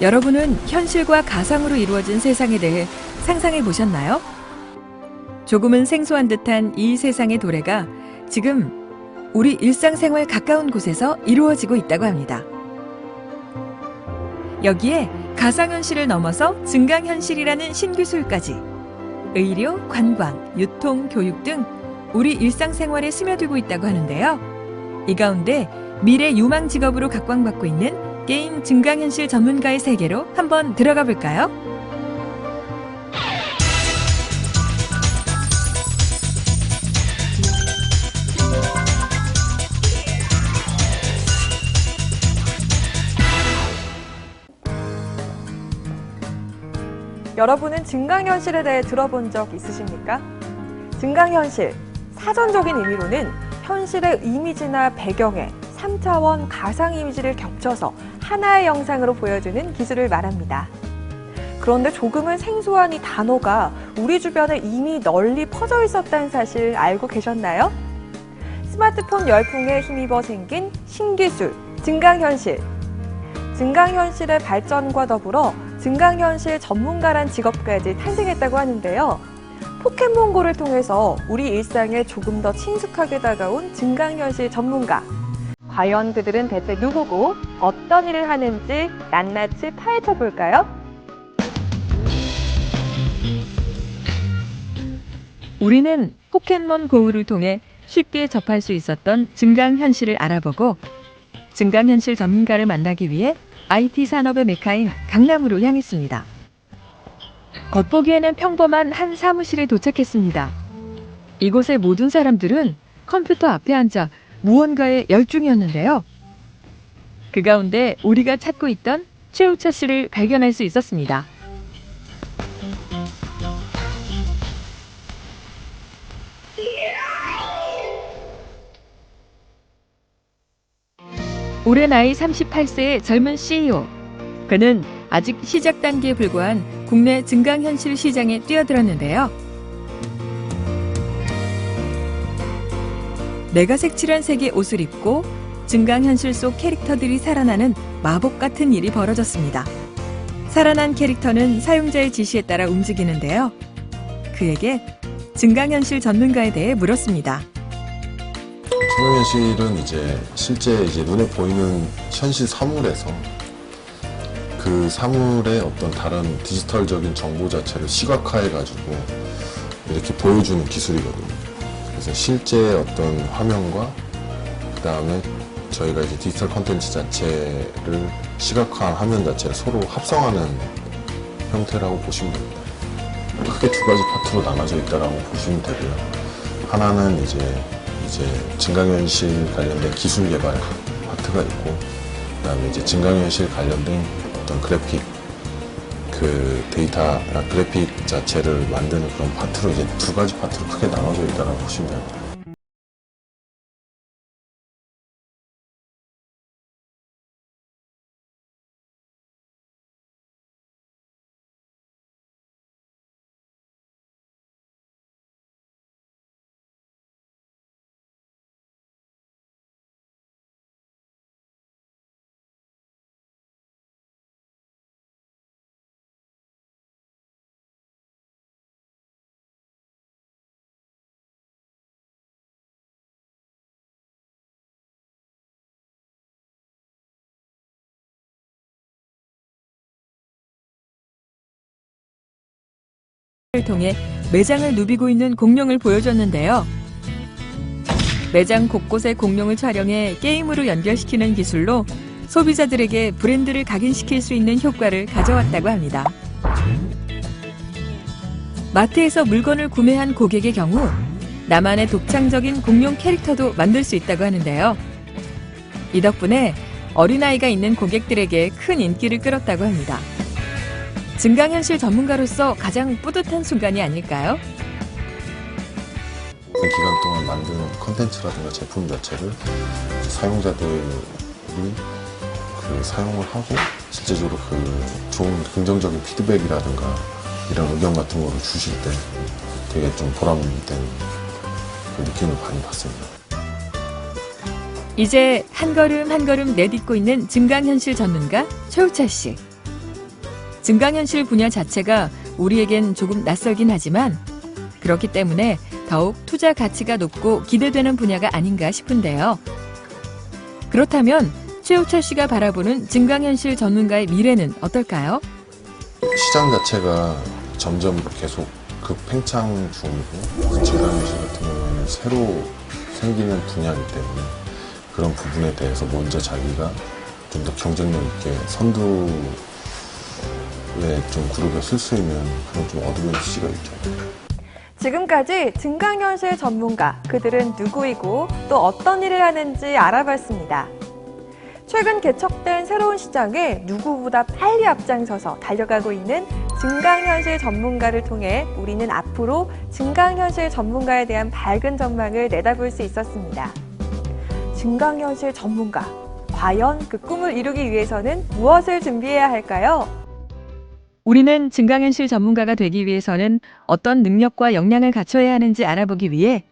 여러분은 현실과 가상으로 이루어진 세상에 대해 상상해 보셨나요? 조금은 생소한 듯한 이 세상의 도래가 지금 우리 일상생활 가까운 곳에서 이루어지고 있다고 합니다. 여기에 가상현실을 넘어서 증강현실이라는 신기술까지 의료, 관광, 유통, 교육 등 우리 일상생활에 스며들고 있다고 하는데요. 이 가운데 미래 유망 직업으로 각광받고 있는 게임 증강현실 전문가의 세계로 한번 들어가 볼까요? 여러분은 증강현실에 대해 들어본 적 있으십니까? 증강현실, 사전적인 의미로는 현실의 이미지나 배경에 3차원 가상 이미지를 겹쳐서 하나의 영상으로 보여주는 기술을 말합니다. 그런데 조금은 생소한 이 단어가 우리 주변에 이미 널리 퍼져 있었다는 사실 알고 계셨나요? 스마트폰 열풍에 힘입어 생긴 신기술, 증강현실. 증강현실의 발전과 더불어 증강현실 전문가란 직업까지 탄생했다고 하는데요. 포켓몬고를 통해서 우리 일상에 조금 더 친숙하게 다가온 증강현실 전문가. 과연 그들은 대체 누구고 어떤 일을 하는지 낱낱이 파헤쳐 볼까요? 우리는 포켓몬 고우를 통해 쉽게 접할 수 있었던 증강현실을 알아보고 증강현실 전문가를 만나기 위해 IT 산업의 메카인 강남으로 향했습니다. 겉보기에는 평범한 한 사무실에 도착했습니다. 이곳의 모든 사람들은 컴퓨터 앞에 앉아 무언가에 열중이었는데요. 그 가운데 우리가 찾고 있던 최우차 씨를 발견할 수 있었습니다. 올해 나이 38세의 젊은 CEO. 그는 아직 시작 단계에 불과한 국내 증강현실 시장에 뛰어들었는데요. 내가 색칠한 색의 옷을 입고 증강현실 속 캐릭터들이 살아나는 마법 같은 일이 벌어졌습니다. 살아난 캐릭터는 사용자의 지시에 따라 움직이는데요. 그에게 증강현실 전문가에 대해 물었습니다. 증강현실은 실제 눈에 보이는 현실 사물에서 그 사물의 어떤 다른 디지털적인 정보 자체를 시각화해가지고 이렇게 보여주는 기술이거든요. 그래서 실제 어떤 화면과 그 다음에 저희가 디지털 콘텐츠 자체를 시각화한 화면 자체를 서로 합성하는 형태라고 보시면 됩니다. 크게 두 가지 파트로 나눠져 있다고 보시면 되고요. 하나는 이제 증강현실 관련된 기술 개발 파트가 있고, 그다음에 증강현실 관련된 어떤 그래픽, 그래픽 자체를 만드는 그런 파트로 두 가지 파트로 크게 나눠져 있다고 보시면 됩니다. 를 통해 매장을 누비고 있는 공룡을 보여줬는데요. 매장 곳곳에 공룡을 촬영해 게임으로 연결시키는 기술로 소비자들에게 브랜드를 각인시킬 수 있는 효과를 가져왔다고 합니다. 마트에서 물건을 구매한 고객의 경우 나만의 독창적인 공룡 캐릭터도 만들 수 있다고 하는데요. 이 덕분에 어린아이가 있는 고객들에게 큰 인기를 끌었다고 합니다. 증강현실 전문가로서 가장 뿌듯한 순간이 아닐까요? 그 기간 동안 만든 콘텐츠라든가 제품 자체를 사용자들이 사용을 하고 실제적으로 좋은 긍정적인 피드백이라든가 이런 의견 같은 거를 주실 때 되게 좀 보람된 그 느낌을 많이 받습니다. 이제 한 걸음 한 걸음 내딛고 있는 증강현실 전문가 최우차 씨. 증강현실 분야 자체가 우리에겐 조금 낯설긴 하지만 그렇기 때문에 더욱 투자 가치가 높고 기대되는 분야가 아닌가 싶은데요. 그렇다면 최우철 씨가 바라보는 증강현실 전문가의 미래는 어떨까요? 시장 자체가 점점 계속 급팽창 중이고 증강현실 같은 경우는 새로 생기는 분야이기 때문에 그런 부분에 대해서 먼저 자기가 좀 더 경쟁력 있게 선두에 좀 그룹에 쓸 수 있는 그런 좀 어드밴티지가 있죠. 지금까지 증강현실 전문가, 그들은 누구이고 또 어떤 일을 하는지 알아봤습니다. 최근 개척된 새로운 시장에 누구보다 빨리 앞장서서 달려가고 있는 증강현실 전문가를 통해 우리는 앞으로 증강현실 전문가에 대한 밝은 전망을 내다볼 수 있었습니다. 증강현실 전문가, 과연 그 꿈을 이루기 위해서는 무엇을 준비해야 할까요? 우리는 증강현실 전문가가 되기 위해서는 어떤 능력과 역량을 갖춰야 하는지 알아보기 위해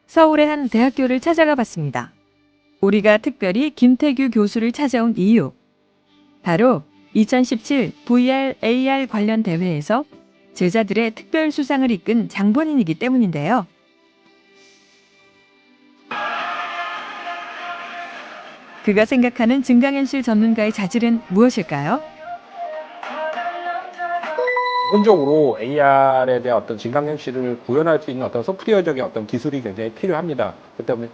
서울의 한 대학교를 찾아가 봤습니다. 우리가 특별히 김태규 교수를 찾아온 이유, 바로 2017 VR, AR 관련 대회에서 제자들의 특별 수상을 이끈 장본인이기 때문인데요. 그가 생각하는 증강현실 전문가의 자질은 무엇일까요? 기본적으로 AR에 대한 어떤 증강현실을 구현할 수 있는 어떤 소프트웨어적인 어떤 기술이 굉장히 필요합니다.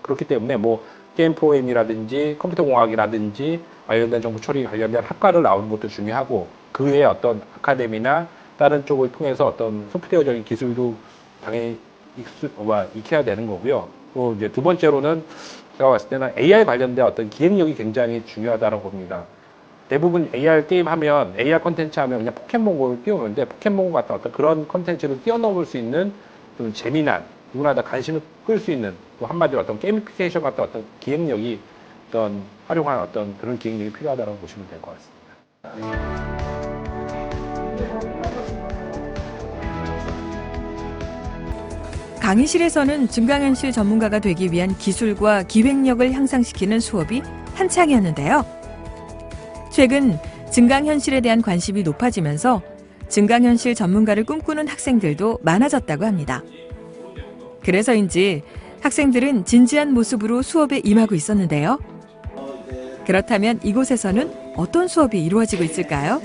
그렇기 때문에 뭐 게임 프로그램이라든지 컴퓨터 공학이라든지 관련된 정보 처리 관련된 학과를 나오는 것도 중요하고 그 외에 어떤 아카데미나 다른 쪽을 통해서 어떤 소프트웨어적인 기술도 당연히 익혀야 되는 거고요. 또 이제 두 번째로는 제가 봤을 때는 AR 관련된 어떤 기획력이 굉장히 중요하다고 봅니다. 대부분 AR 게임 하면, AR 컨텐츠 하면 그냥 포켓몬고를 띄우는데 포켓몬고 같은 어떤 그런 컨텐츠를 뛰어넘을 수 있는 좀 재미난, 누구나 다 관심을 끌 수 있는, 또 한마디로 어떤 게이미피케이션 같은 어떤 기획력이 어떤 활용한 어떤 그런 기획력이 필요하다고 보시면 될 것 같습니다. 강의실에서는 증강현실 전문가가 되기 위한 기술과 기획력을 향상시키는 수업이 한창이었는데요. 최근 증강현실에 대한 관심이 높아지면서 증강현실 전문가를 꿈꾸는 학생들도 많아졌다고 합니다. 그래서인지 학생들은 진지한 모습으로 수업에 임하고 있었는데요. 그렇다면 이곳에서는 어떤 수업이 이루어지고 있을까요?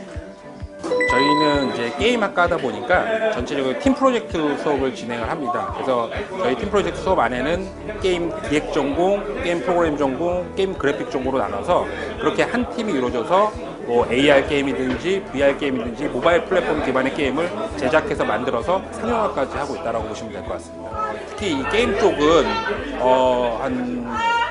저희는 이제 게임학과 하다 보니까 전체적으로 팀 프로젝트 수업을 진행을 합니다. 그래서 저희 팀 프로젝트 수업 안에는 게임 기획 전공, 게임 프로그램 전공, 게임 그래픽 전공으로 나눠서 그렇게 한 팀이 이루어져서 뭐 AR 게임이든지 VR 게임이든지 모바일 플랫폼 기반의 게임을 제작해서 만들어서 상용화까지 하고 있다고 보시면 될 것 같습니다. 특히 이 게임 쪽은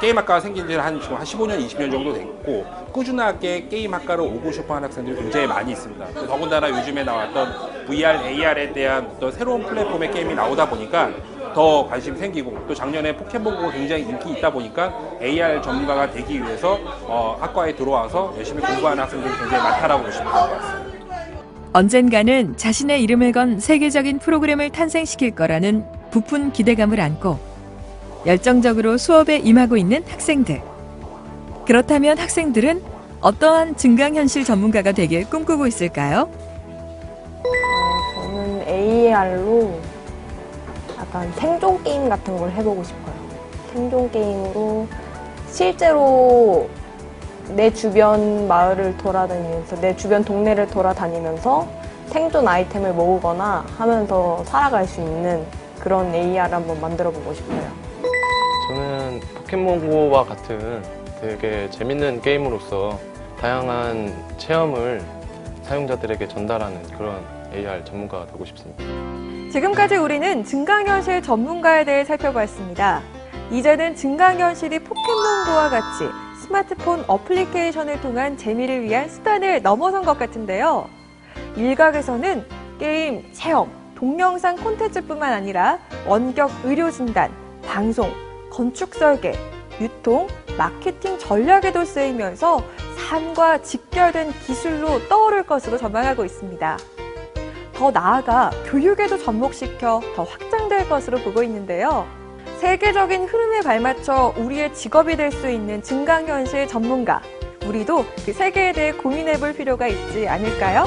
게임학과가 생긴 지는 지금 한 15년, 20년 정도 됐고 꾸준하게 게임학과로 오고 싶어하는 학생들이 굉장히 많이 있습니다. 더군다나 요즘에 나왔던 VR, AR에 대한 어떤 새로운 플랫폼의 게임이 나오다 보니까 더 관심이 생기고 또 작년에 포켓몬고가 굉장히 인기 있다 보니까 AR 전문가가 되기 위해서 학과에 들어와서 열심히 공부하는 학생들이 굉장히 많다라고 보시면 될 것 같습니다. 언젠가는 자신의 이름을 건 세계적인 프로그램을 탄생시킬 거라는 부푼 기대감을 안고 열정적으로 수업에 임하고 있는 학생들. 그렇다면 학생들은 어떠한 증강현실 전문가가 되길 꿈꾸고 있을까요? 저는 AR로 약간 생존 게임 같은 걸 해보고 싶어요. 생존 게임으로 실제로 내 주변 마을을 돌아다니면서, 내 주변 동네를 돌아다니면서 생존 아이템을 모으거나 하면서 살아갈 수 있는 그런 AR 한번 만들어보고 싶어요. 저는 포켓몬고와 같은 되게 재밌는 게임으로서 다양한 체험을 사용자들에게 전달하는 그런 AR 전문가가 되고 싶습니다. 지금까지 우리는 증강현실 전문가에 대해 살펴봤습니다. 이제는 증강현실이 포켓몬고와 같이 스마트폰 어플리케이션을 통한 재미를 위한 수단을 넘어선 것 같은데요. 일각에서는 게임, 체험, 동영상 콘텐츠뿐만 아니라 원격 의료 진단, 방송, 건축 설계, 유통, 마케팅 전략에도 쓰이면서 삶과 직결된 기술로 떠오를 것으로 전망하고 있습니다. 더 나아가 교육에도 접목시켜 더 확장될 것으로 보고 있는데요. 세계적인 흐름에 발맞춰 우리의 직업이 될 수 있는 증강현실 전문가, 우리도 그 세계에 대해 고민해 볼 필요가 있지 않을까요?